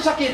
Sakit.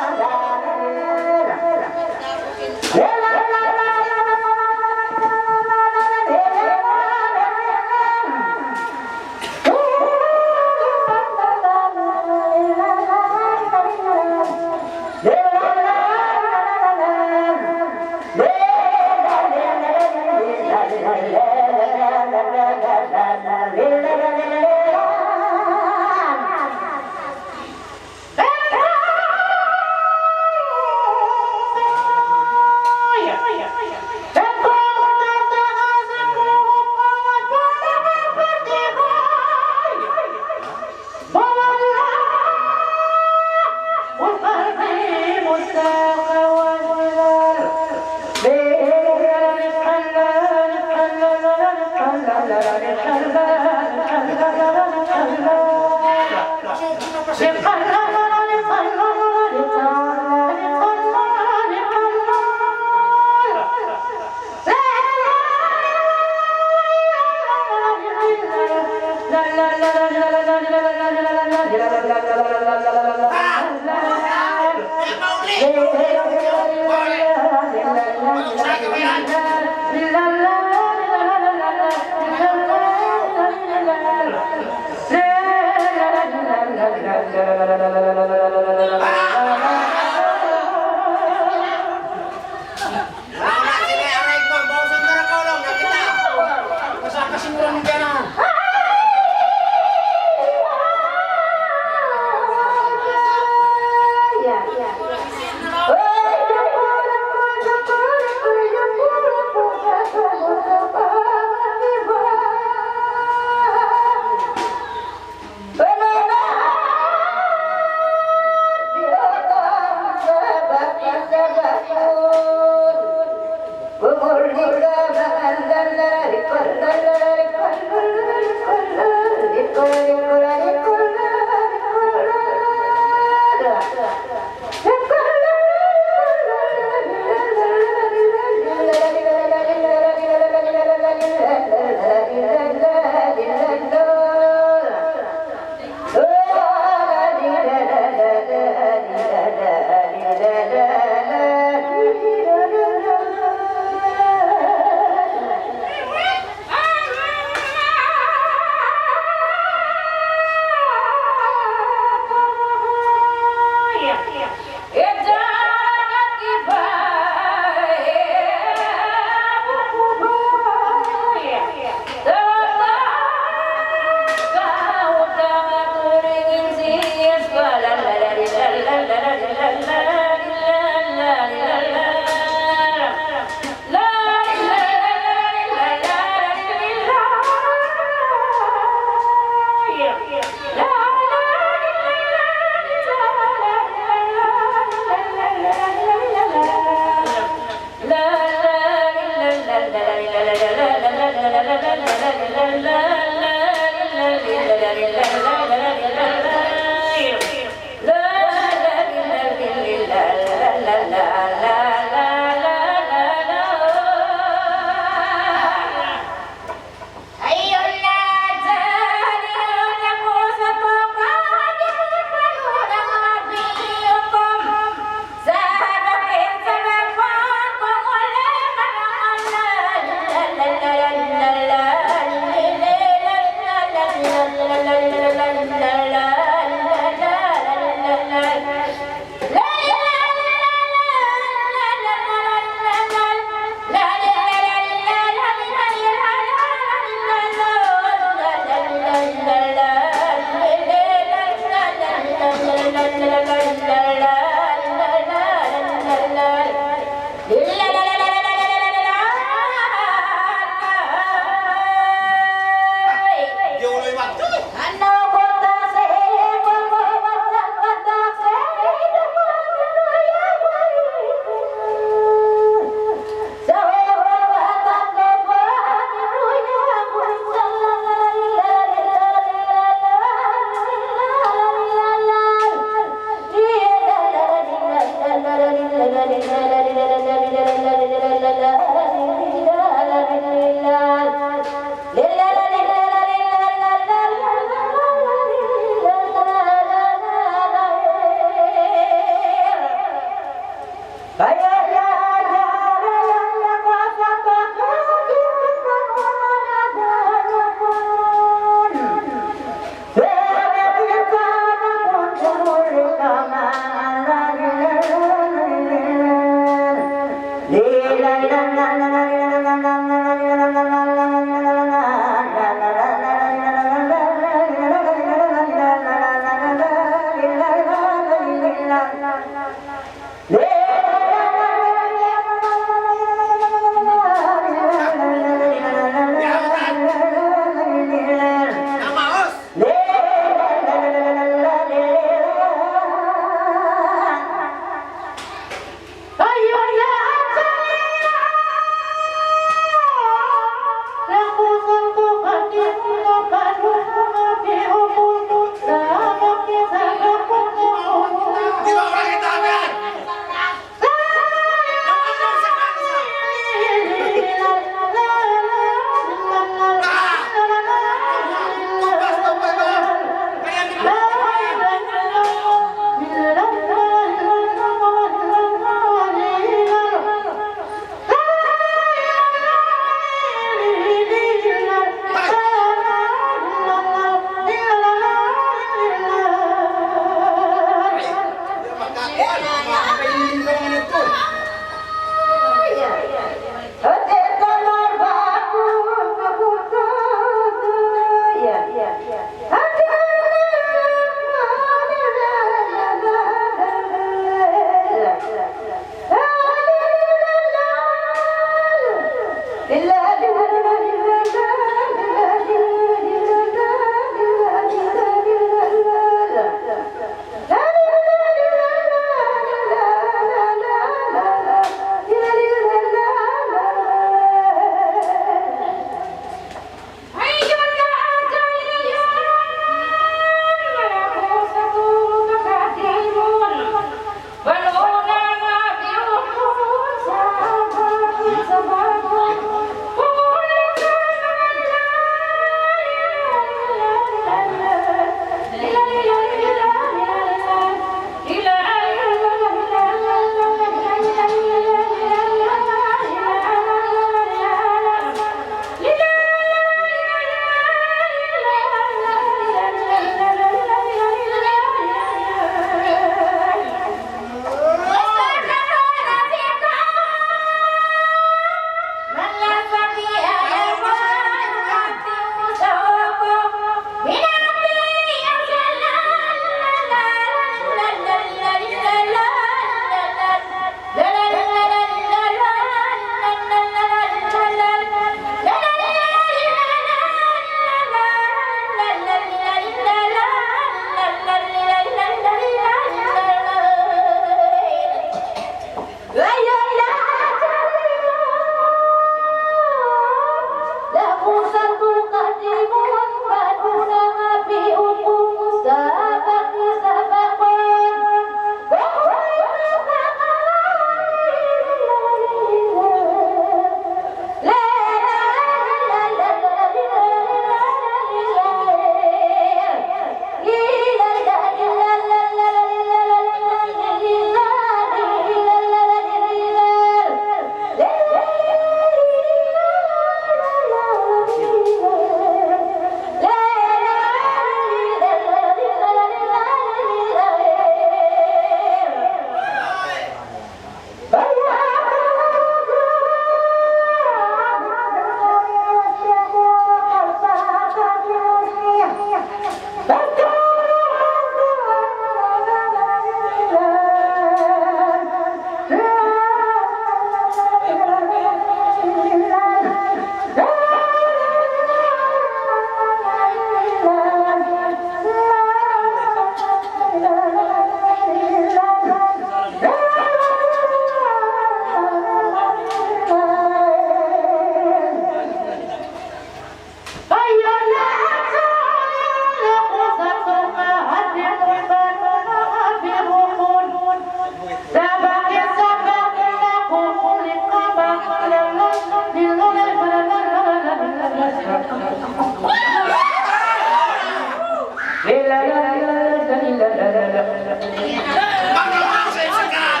Magkakaw sa isagan!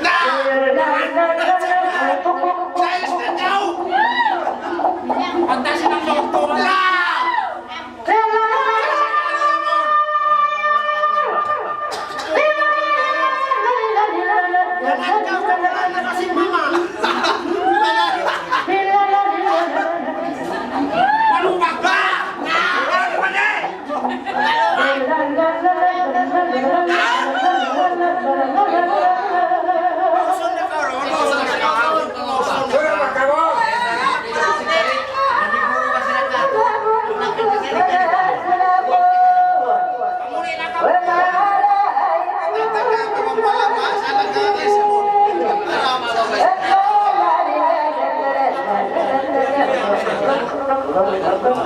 Na! Sayos na daw! Pagtasin ang loob ko. La! Nanakaw ka na kasi mama! Malubag ba? Ano ba na eh? Bauson na ka ron? Bauson na ka ron? Bauson na ka ron?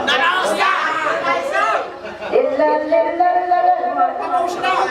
Nanaos ka! Nanaos na!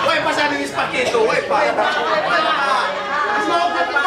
Uy, pasanin yung spaghetti. Uy, pa. Smoke na pa.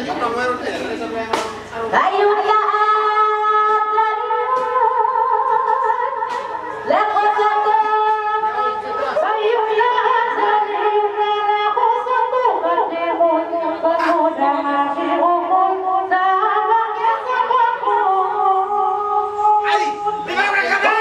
nyo na meron din. Tayo lahat lahat ako tayo lahat ako sa buhay mo pagmudang ako sa bakit ako Ay! Tingnan ka ba?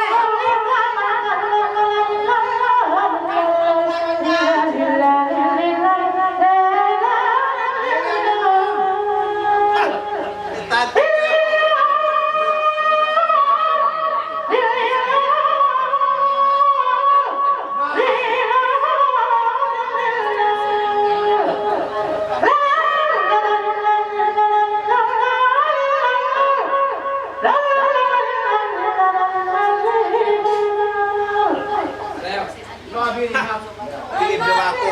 Bilib naman ako.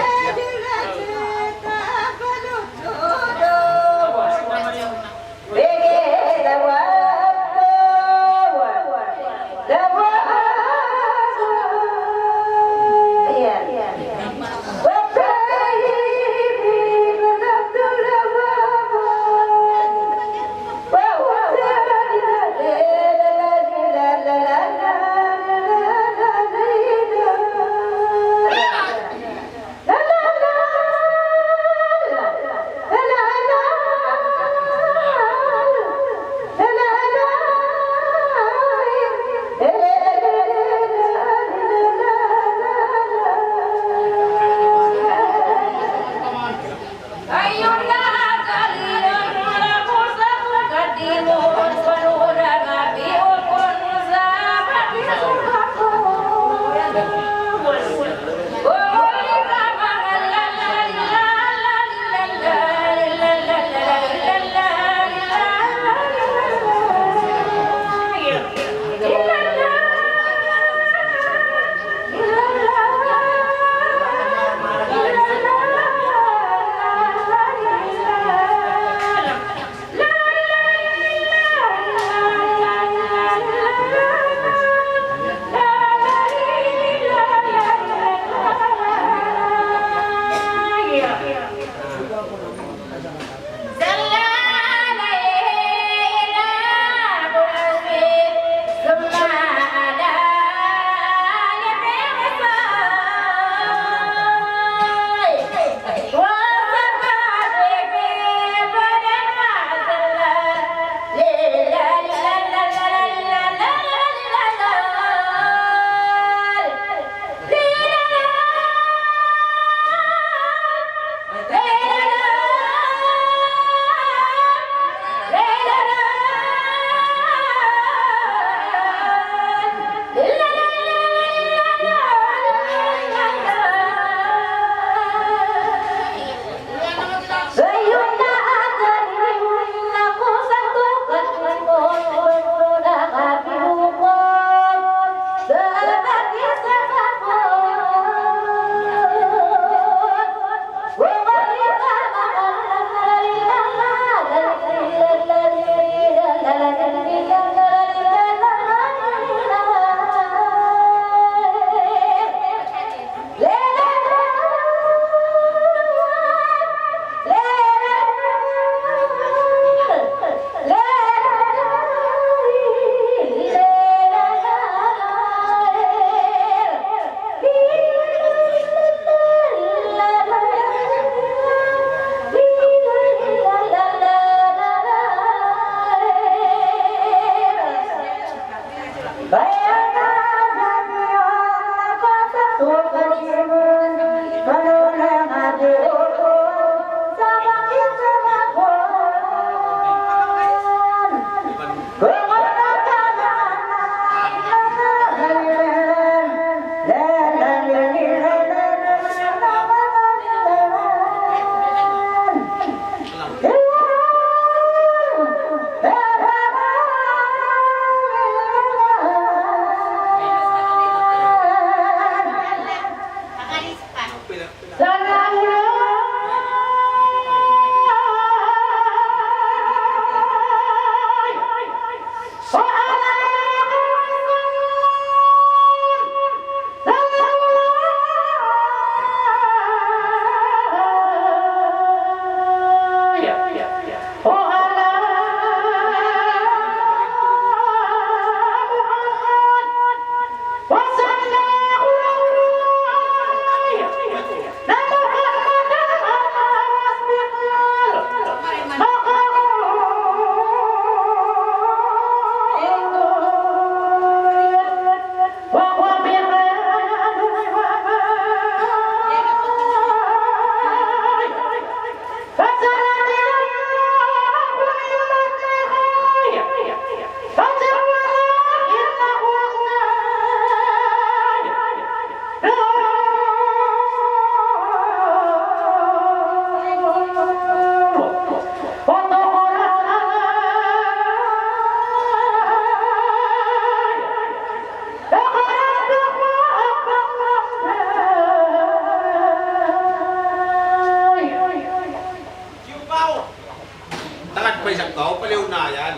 yan.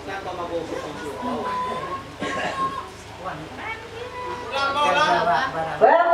Saan pa mag-uusap ang sukaw? Ulang ba, ulang?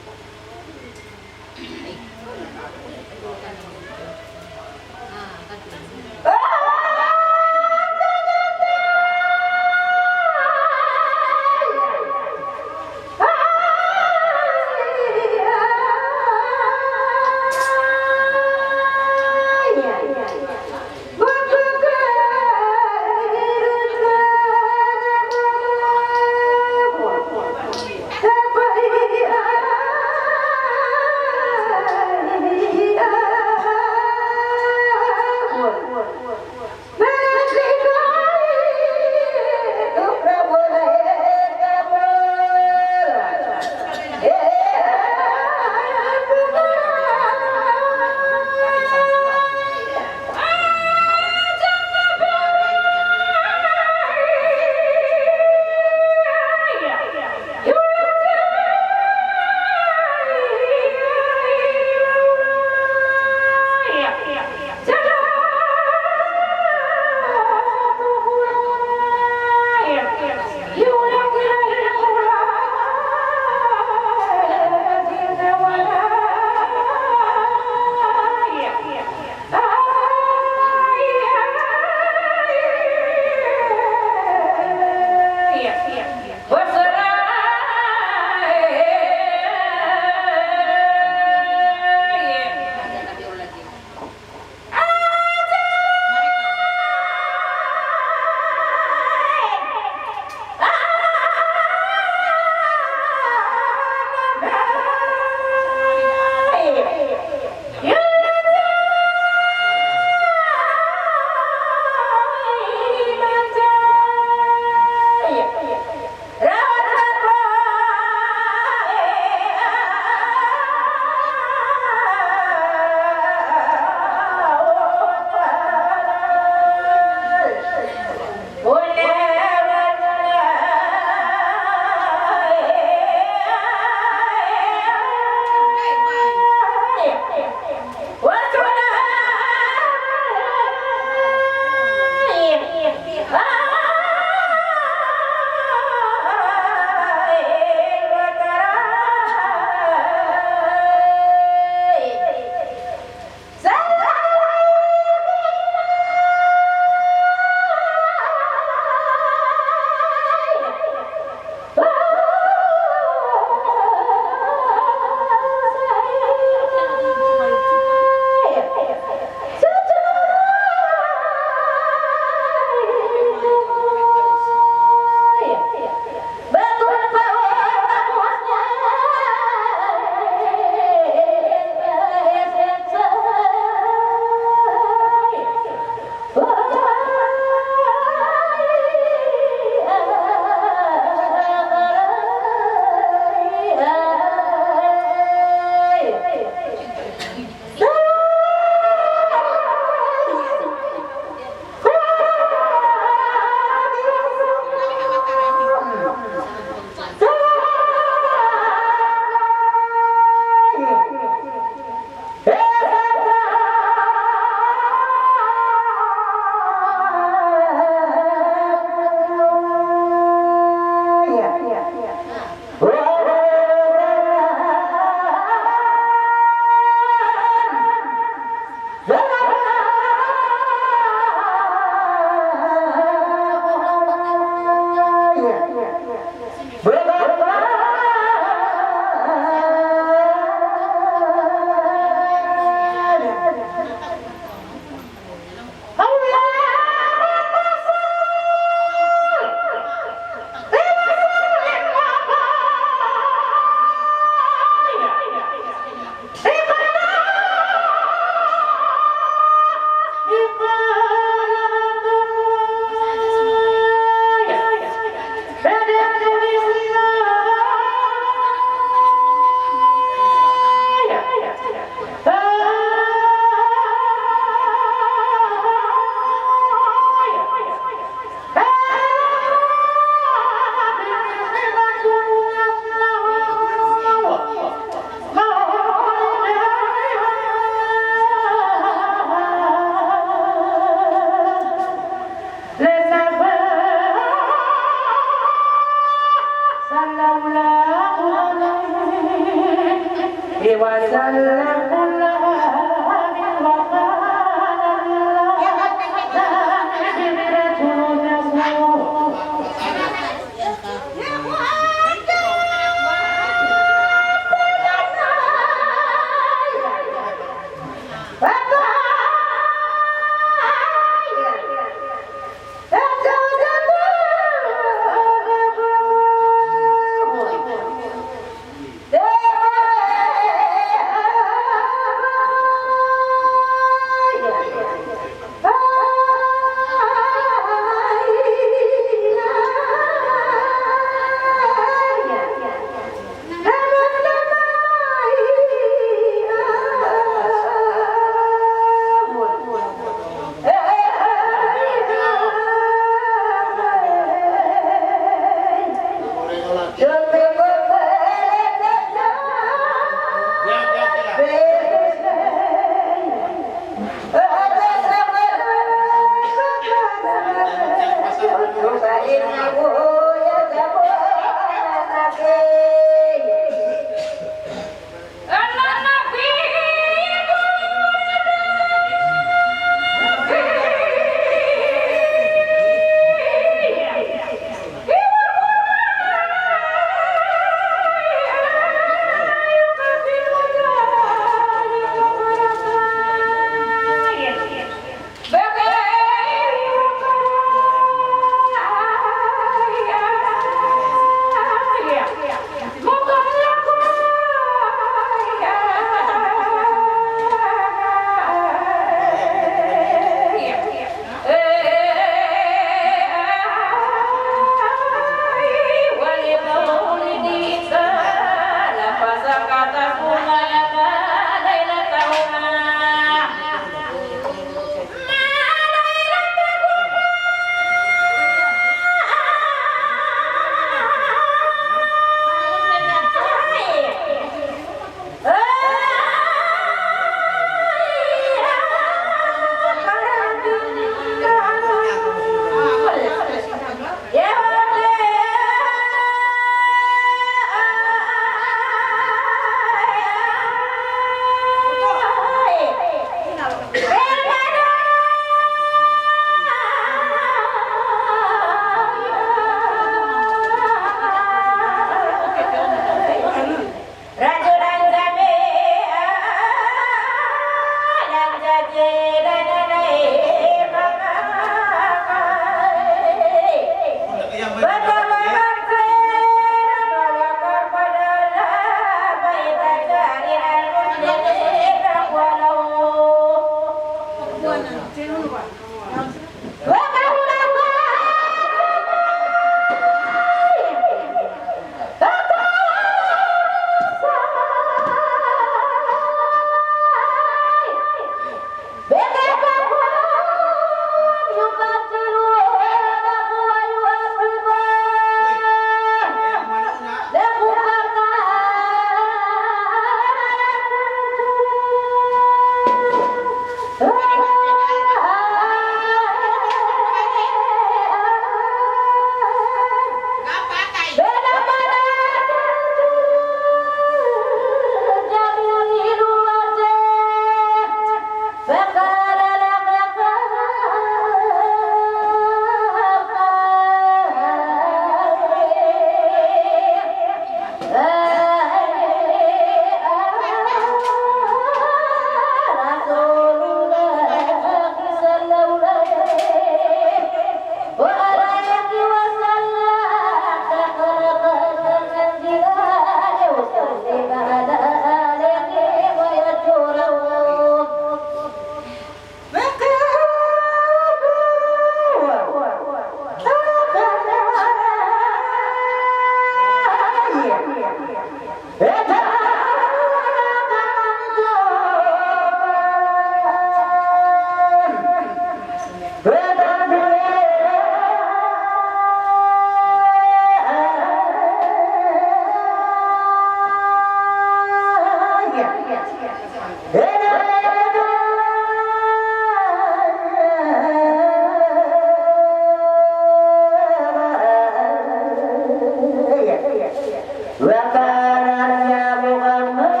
Yes. Bakarannya Muhammad,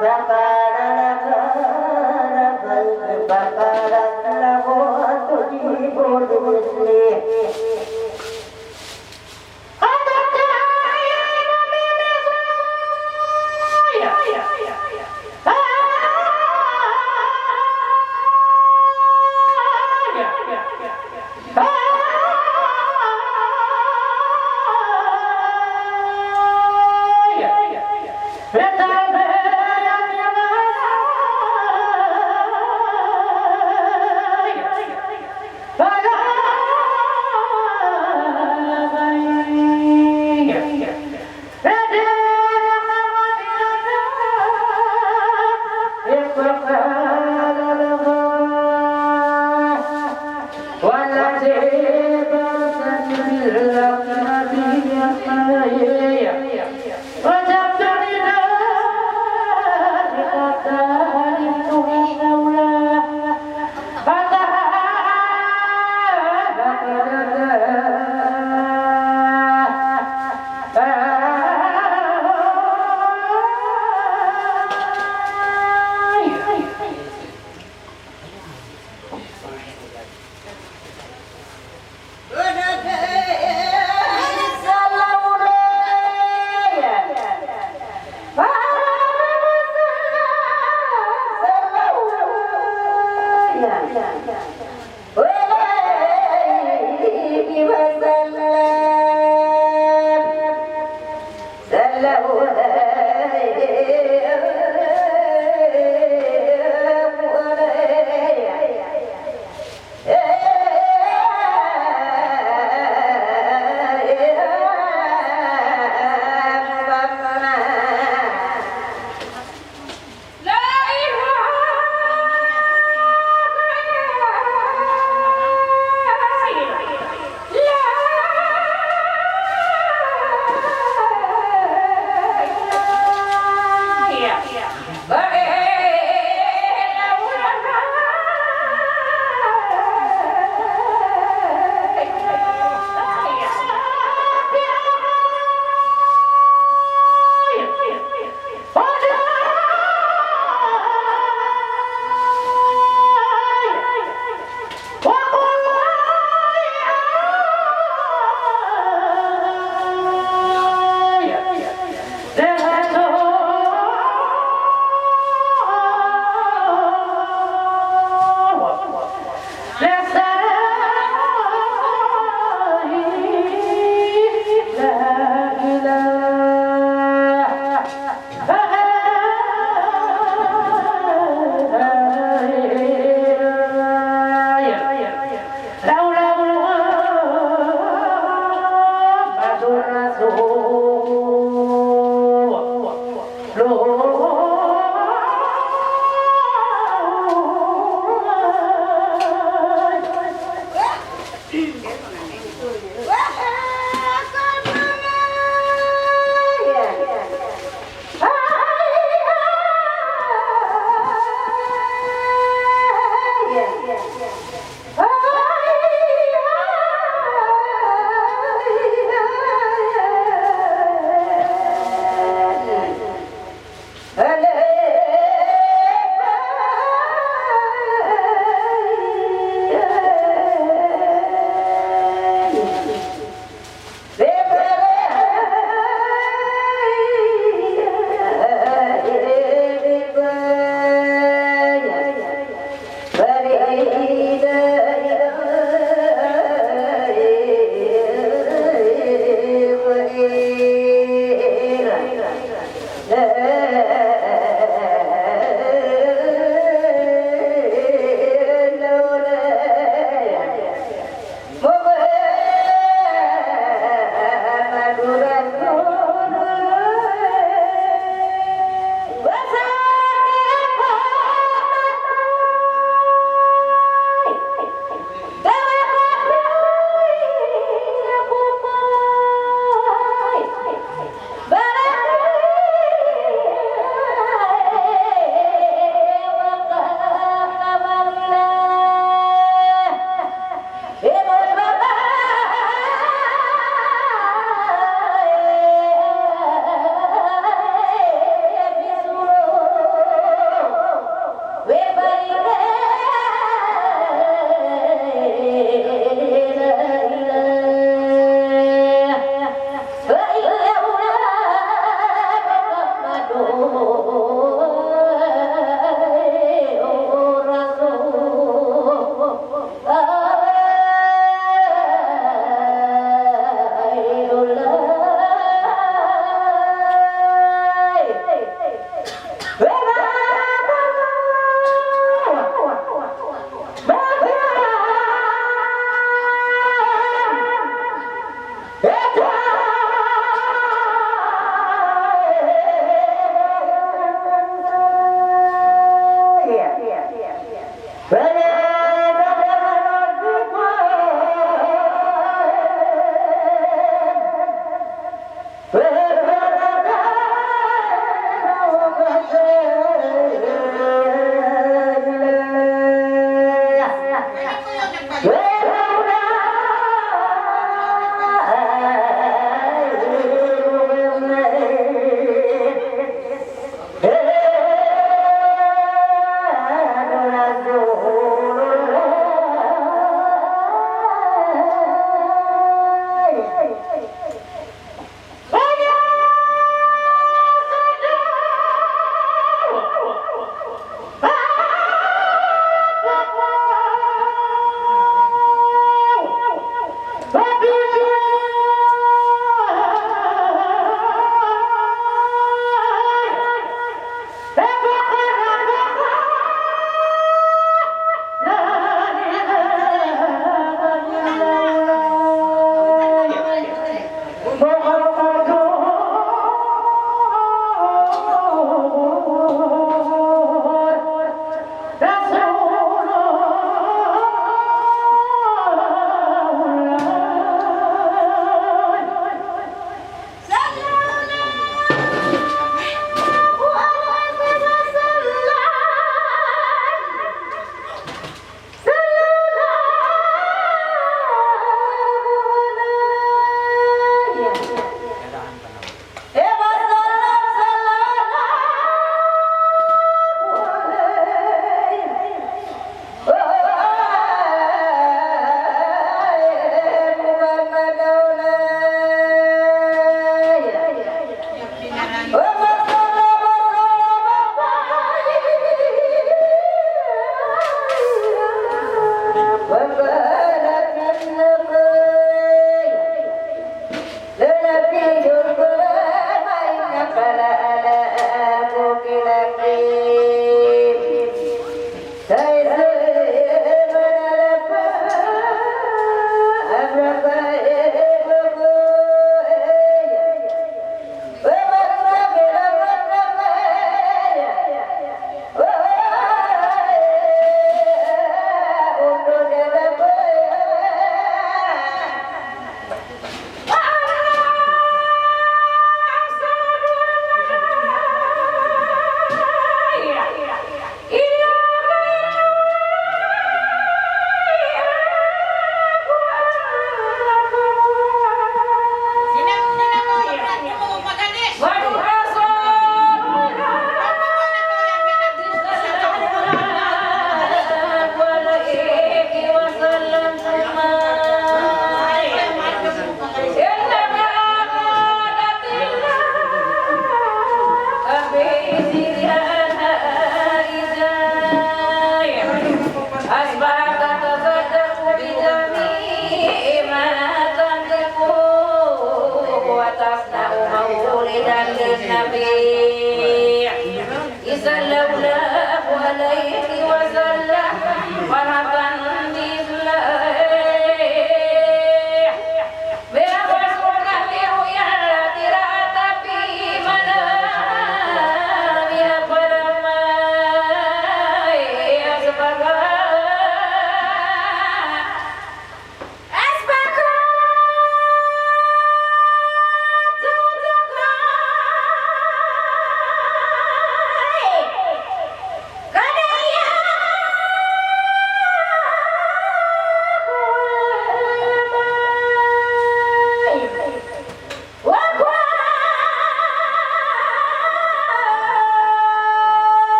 bakaran lagu tujuh muslim.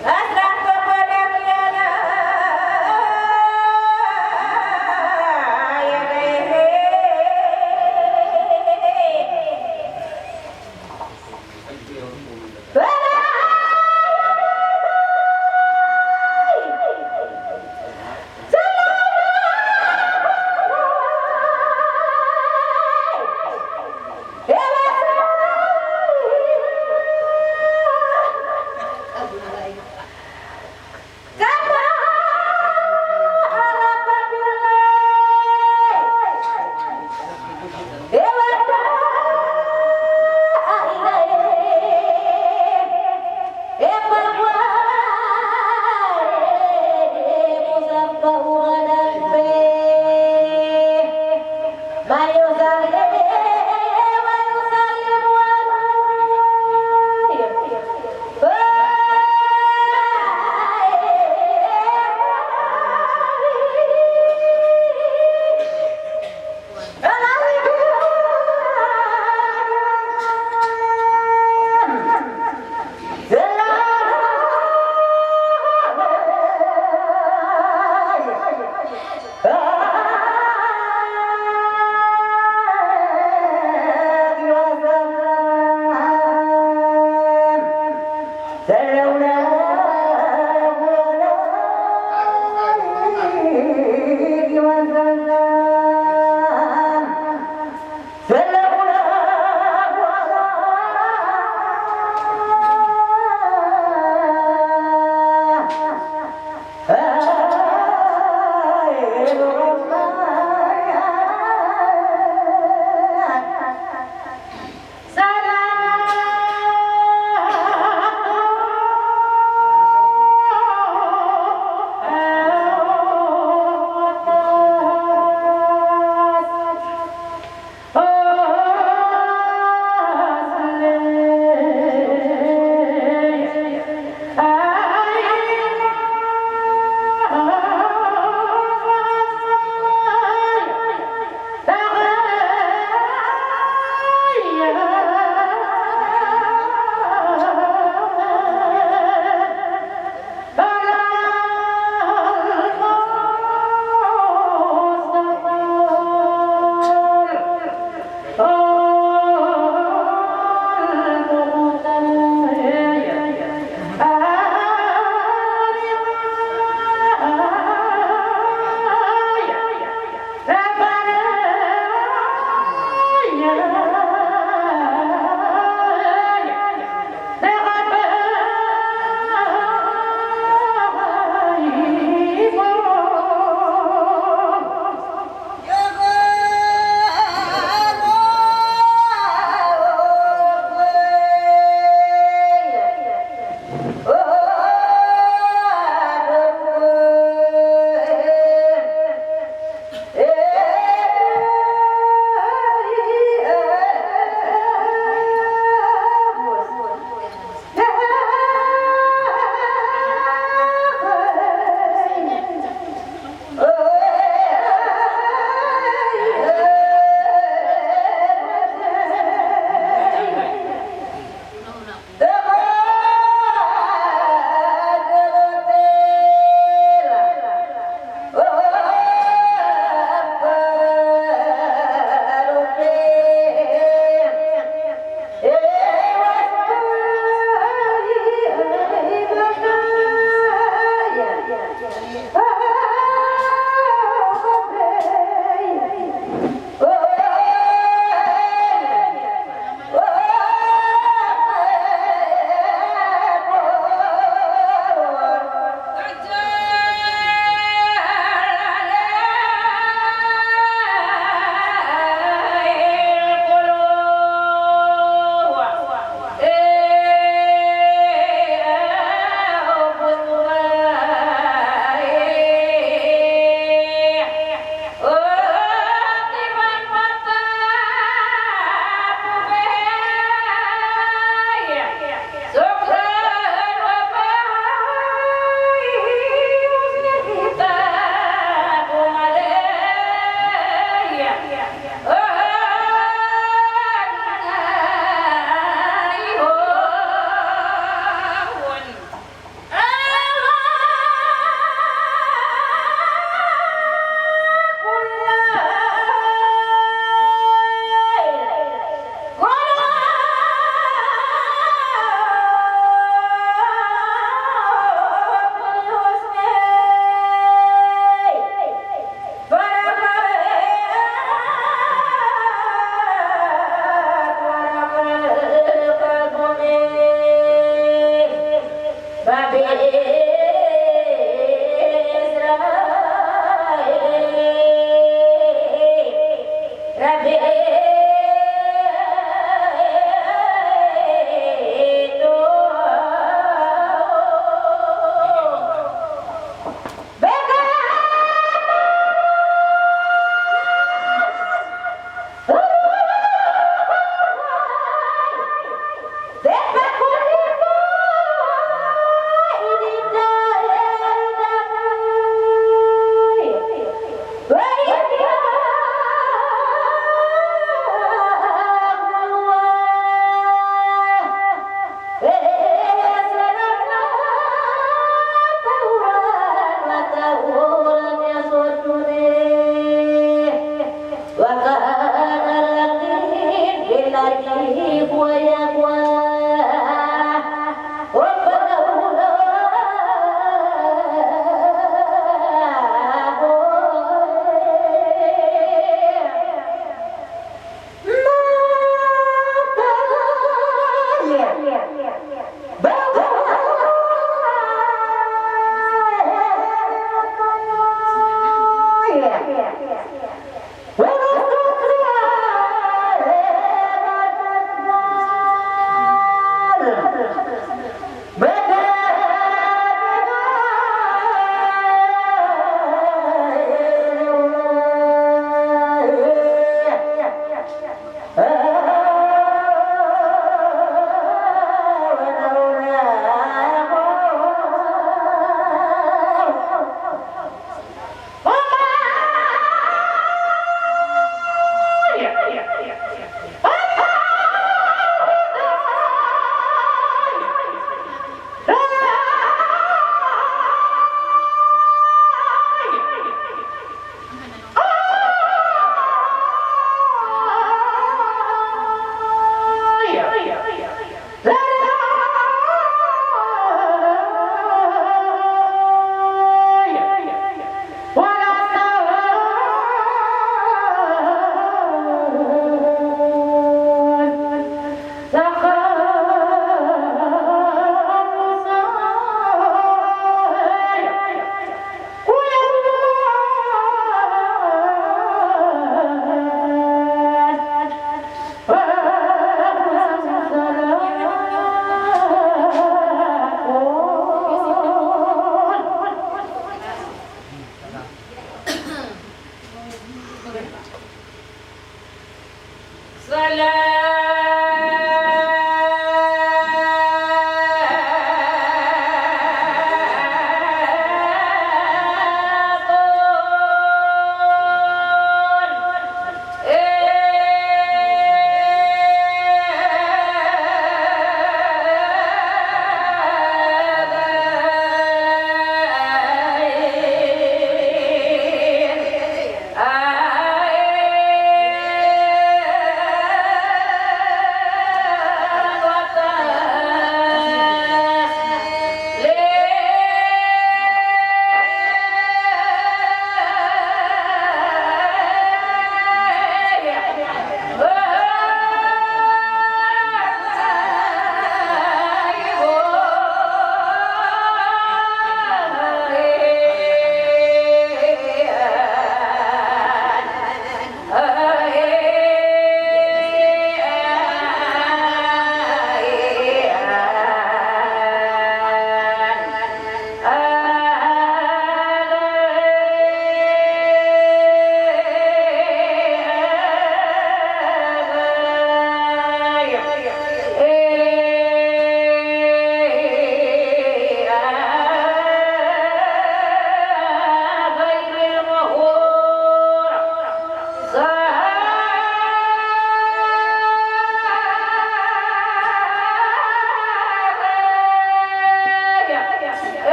Asran kepada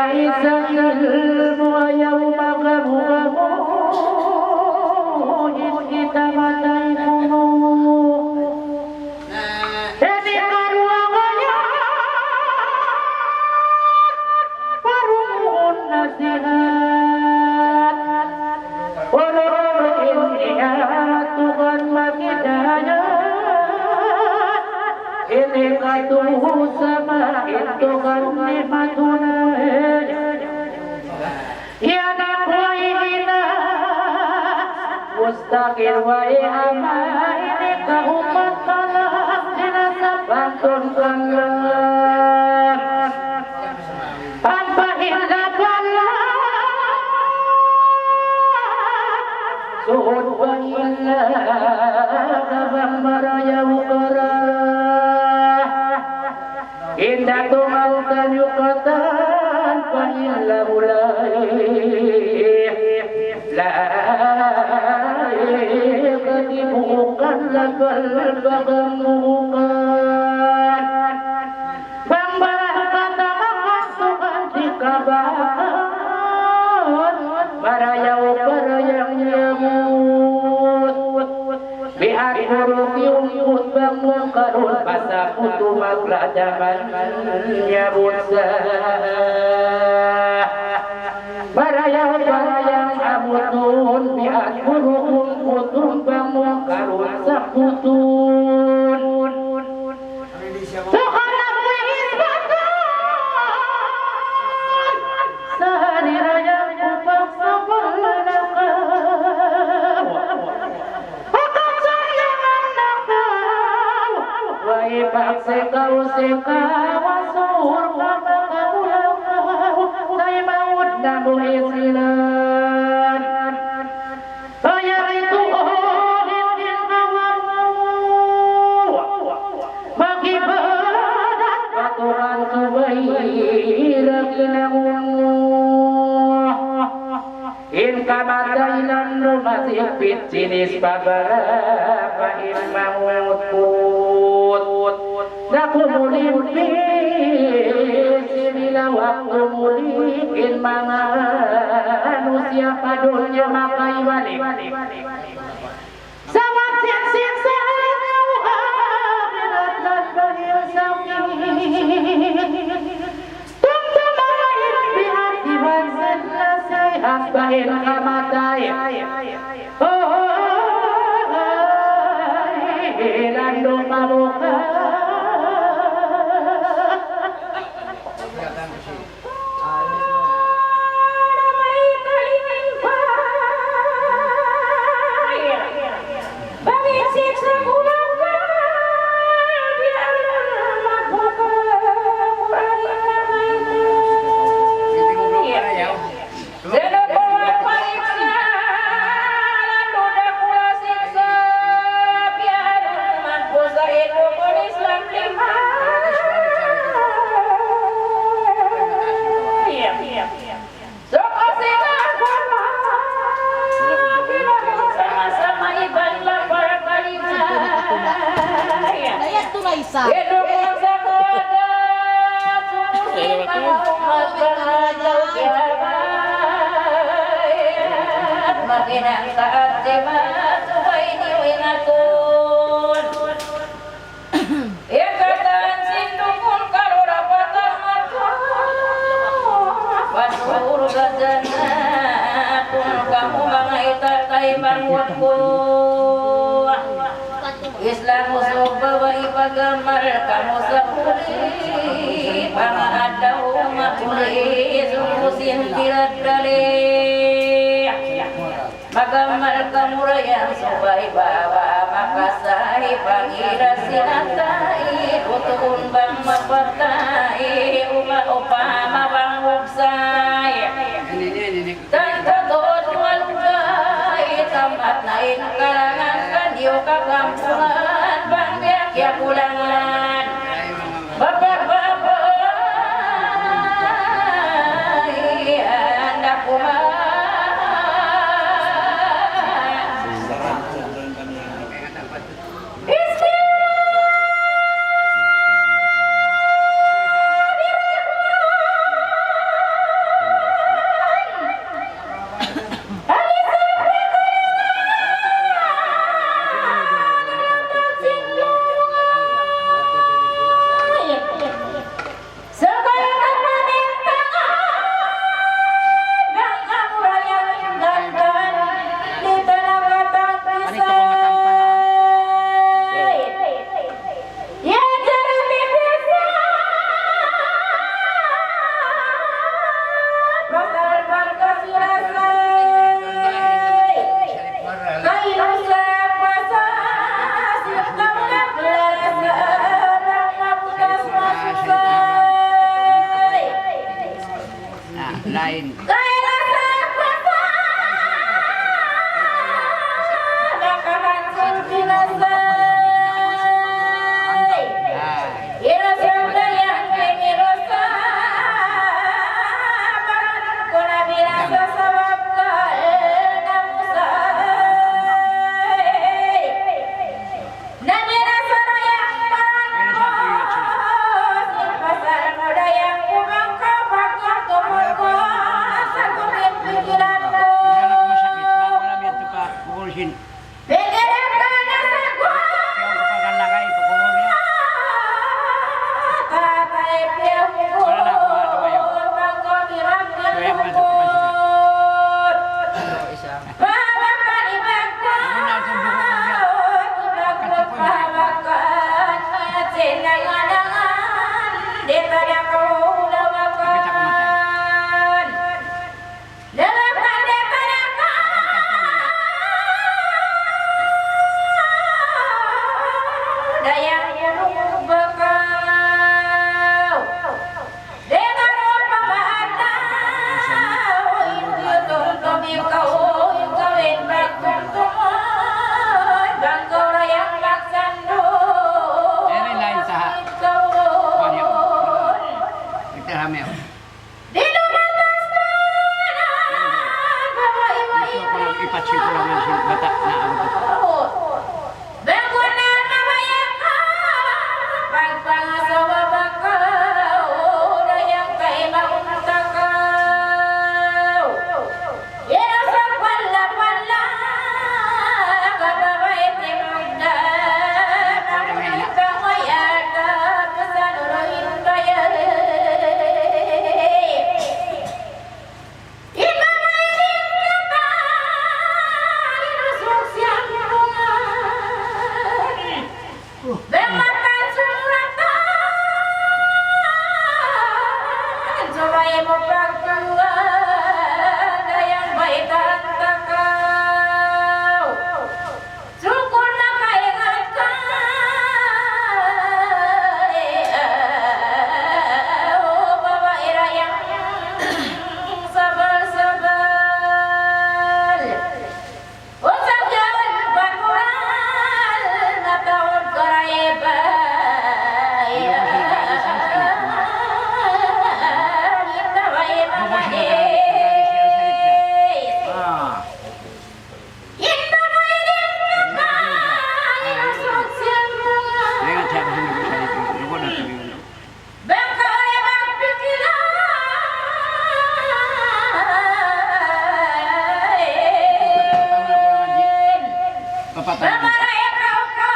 laisa ilmu yauma kamu kita mataimu ini karuanganya parumun nasihat orang ini Tuhan makidanya ini katuhu sama itu kan nikmatuna ya nakwaina mustaqil wa ama ini ka umat kalam dinasa pantun kangen apa hidapala suhud baila kabang maraya ukara indah tumal kanyukatan pahila mulai lai ketibukan lakal bagamukan bambarah kata makasukan di kabahan marayau parayang nyamut biar buruk yungkut bangun karun masa putu makladaman nyabutsa barayang amutun biar buruk yungkut bangun karun saputun Tuhan aku isbatan sehari raya kupaksa berlakau Wai pakse kau wasur mabakaulau Tay maut namu isilan Ayah itu hodin kawamu Bagi berat paturan subaira kinamu In kamatainan masih jenis babara in maut Naku mulimpi bila waktu mulikin manusia padunya makai wali sama siksa akhirat dan dunia bahin kamatai landu mabuka makin ang taat di matuway ni winatun ikatan sindukun karurapatan matun pasur gajana pun kamu mga itatay bangunku Islam musuh bawa ipagamal kamu sapuli pangaadaw makuli sumusin tirat dalih magamal kamurayan subay bawa makasay pangira sinatai utun bang mapatay upama bang uksay tantadod malugay tamat na inkalangan kanyo kakampungan bang biakya kulangan babay anak kumang lain. Kaya nasa bakalan kong pinasay. Irasang dayang pinirosa, parang ko na binasa sa wakal ng usay. Namirasa dayang parang ko, pasal mo dayang kumang kapag kong tumor ko, sa kuming pigilan ko. Hindi na masakit. Bago na biyan ito pa. Kukulisin. Pigilan ka na sa ko. Kaya ang kapagalagay. Pagkukul niya. Tatay piyang ko, Wala na ako malumayaw. pagkabirang Kaya mga ito ko. Isa. Bawang kanibang ko, Ako na itong buko ko niya. pagpapawakan, at sinayanangan, di tayo ko lawakan. Lawakan, di tayo ko. Dayang yulong bakaw, di karong pabataw, yung tumikaw, yung gawin magtungtungan, banggaw rayang magsandon, Yan ay lain sa ikaw Kuwan ron. Nagtarami ako. Dito na tasman, Ito ako lang ipatsin ko lang ang bata na ako. Bangkunan mamaya ka, pagpangasawa ba ka, dayang kaibang takaw. Inasang pala-pala, kababait ni Munda, ang pangayata, kasanurohin kaya. Ipamainin ka ba, inusok siyang bungan. Bematan suratan, sabay mo pagkuhan, dayang baitan takaw. Sukul na kaingat ka, o babae rayang sabal-sabal. Usap jalan bakuran, natawag karayban. Itaway mamahis. Ah. Itaway din ka, inusok siyang bunga. Kaya nga siya kasi nagsasalita. Lugo na ito yun. Bangkay magpikilan. Papatay. Mamara ikaw ka,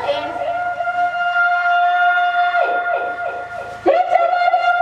amawain. Dito na lang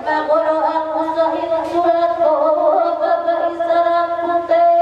Nagulo ang usahin surat ko, babae sarang puti.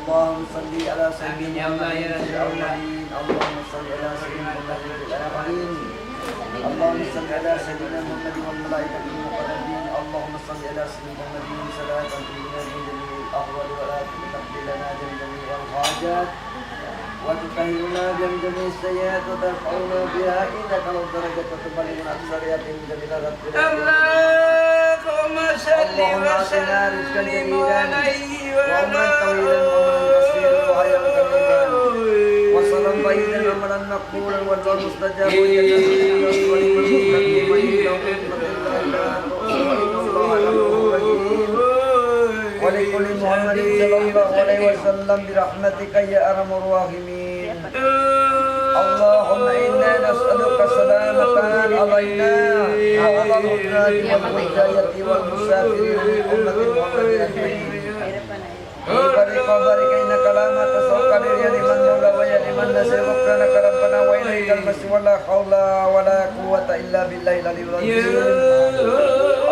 اللهم صل على سيدنا محمد في الأولين اللهم صل على سيدنا محمد في الآخرين اللهم صل على سيدنا محمد والملائكة المقربين اللهم صل على سيدنا محمد صلاة تنجينا من جميع الأهوال والآفات وتقضي لنا جميع الحاجات وتطهرنا من جميع السيئات وترفعنا بها إنك لو درجة تبلغنا أكثريات من جميع ربنا اللهم صل وسلم عليه وعلى وصلا بعيدا امرا مقبولا والدعاء مستجاب ولكل محمد صلى الله عليه وسلم برحمتك يا ارحم الراحمين اللهم انا نسالك سلامة علينا وعلى الحجاج والحجاجة والمسافرين من امة محمد اجمعين بارك انك لا تسوق لي لمن مولى ولمن نسيرك لك ربنا واليك المسير ولا حول ولا قوة الا بالله العلي العظيم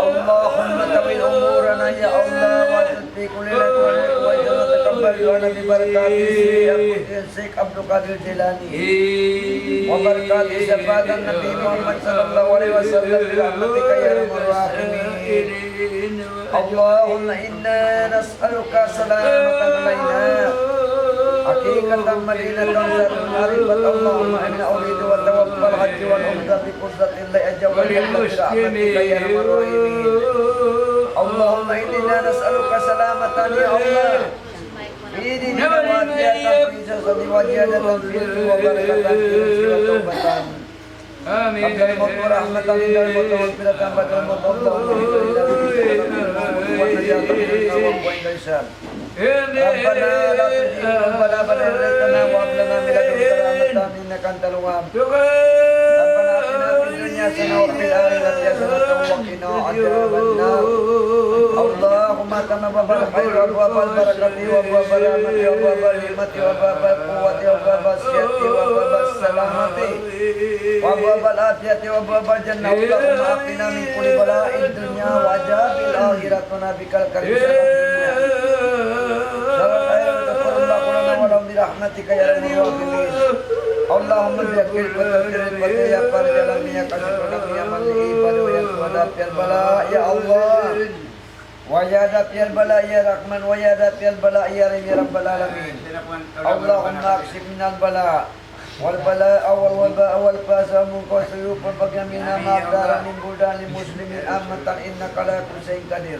اللهم تول امورنا يا الله واجعل في كل ليلة واجعل تقبل ورضوانا ببركات Syekh Abdul Qadir Jilani وبركات شفاعة النبي محمد صلى الله عليه وسلم برحمتك يا أرحم الراحمين اللهم إنا نسألك سلامة علينا حقيقة مدينة معرفة اللهم إنا أريد وتوفى الحج والعمرة بقدرة الله جل وعلا برحمتك يا أرحم الراحمين اللهم إنا نسألك سلامة يا الله في ديننا وعافية في جسد وزيادة في العلم وبركة في رزق وتوبة آمين قبل الموت ورحمة من الموت ومغفرة بعد الموت اللهم ونجاة من النوم وعند الشام ربنا لا تزغ قلوبنا بعد إذ هديتنا وهب لنا من لدنك رحمة إنك أنت الوهاب ربنا آتنا في الدنيا حسنة وفي الآخرة حسنة وقنا عذاب النار اللهم تم باب الخير وباب البركة وباب الرحمة وباب النعمة وباب القوة وباب الصحة وباب السلامة وباب العافية وباب الجنة اللهم عافنا من كل بلاء الدنيا وعذاب الآخرة بك الكريم برحمتك يا رب الراحمين اللهم بأكل فتر الفتر يا فرج لم يكشف لم يمن إبن ويسود في البلاء يا الله ويا دافع البلاء يا رحمن ويا دافع البلاء يا رب العالمين اللهم اكشف منا البلاء والبلاء والوباء والفاسع من والسيوف والبقي منا ما دار من بلدان المسلمين عامة إنك على كل شيء قدير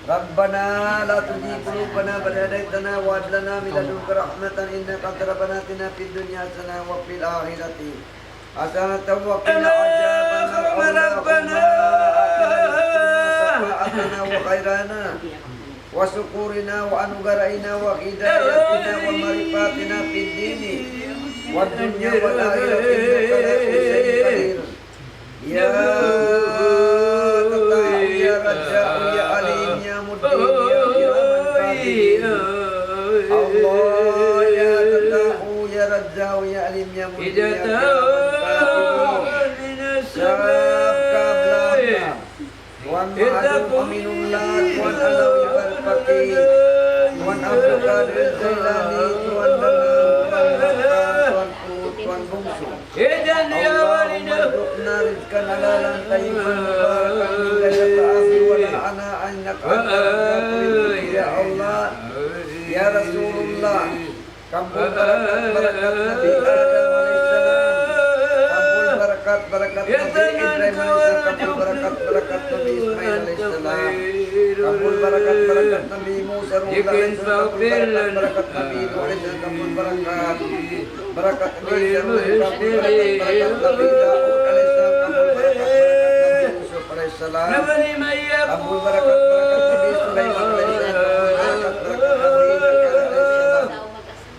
ربنا لا تزغ قلوبنا بعد إذ هديتنا وهب لنا من لدنك رحمة إنك أنت ربنا آتنا في الدنيا حسنة وفي الآخرة حسنة وقنا عذاب النار ربنا آتنا وخيرنا وشكورنا وأنقرنا وهدايتنا ومعرفتنا في الدين والدنيا والآخرة إنك على كل شيء قدير يا فتاح يا رجاء يا عليم يا مدين يا كرام الكاتبين الله يا فتاح يا رجاء يا عليم يا مدين يا كرام الكاتبين شرف كابلنا ومعدوم من الله والألوي والفقير والأبو قادر الجيلاني اللهم ارزقنا رزقا حلالا طيبا مباركا من العافية والعنى انك انت يا الله يا رسول الله قبول بركات نبي آدم عليه السلام قبول بركات نبي إبراهيم عليه السلام قبول بركات نبي إسماعيل عليه السلام قبول بركات نبي موسى عليه السلام قبول بركات نبي نوح عليه السلام قبول بركات نبي قبول بركات نبي داود عليه السلام قبول بركات نبي يوسف عليه السلام قبول بركات نبي سليمان عليه السلام قبول بركات نبي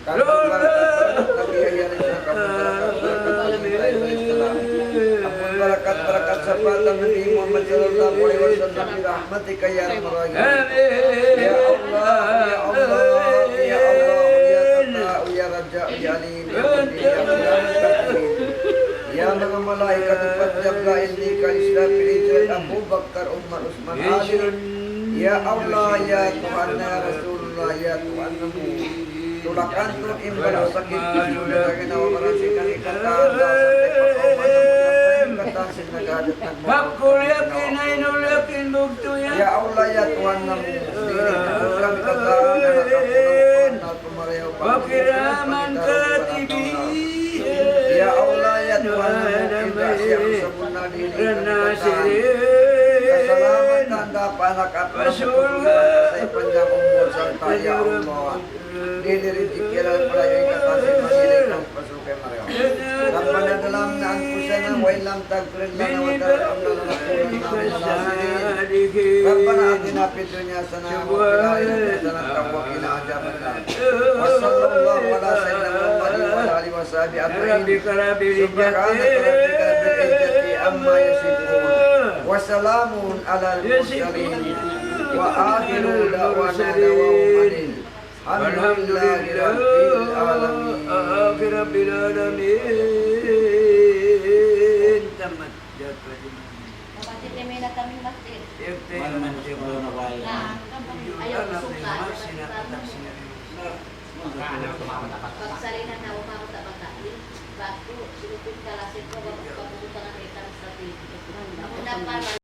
قبول بركات نبي يحيى عليه السلام قبول بركات بركات شفاعة النبي محمد صلى الله عليه وسلم برحمتك يا أرحم الراحمين يا الله يا الله يا الله يا فتاح يا رجاء يا عليم يا مجيد يا كرام الكاتبين يا من الملائكة تفتح إليك الإسلام بالإجراء أبو بكر عمر عثمان علي يا الله يا Tuhan يا رسول الله يا Tuhan tulakan turut imbal sakit kita wa merasikan ikatan Hakul yakin ainul yakin buktu ya Allah ya Tuhan namu kami katakan wa kiraman katibin ya Allah ya Tuhan namu yang sempurna diri keselamatan dapat anak saya panjang umur serta ya Allah diri pikiran pelayang kata simpan pasukan mereka Rabbana dalam anfusana wa illam taghfir lana wa tarhamna Rabbana atina fid dunya hasanah wa fil akhirati hasanah wa qina adzabannar wa sallallahu ala sayyidina Muhammadin wa ala alihi wa sahbihi ajma'in subhana rabbika rabbil izzati amma yasifun wa salamun alal mursalin wa akhiru da'wana alhamdulillahi rabbil alamin tamat Ayaw suka. Pagsalinan na umabot na pagkain, bago, sinupin ka lasin ko, papupunta ng itam sa TV. Ako na pa,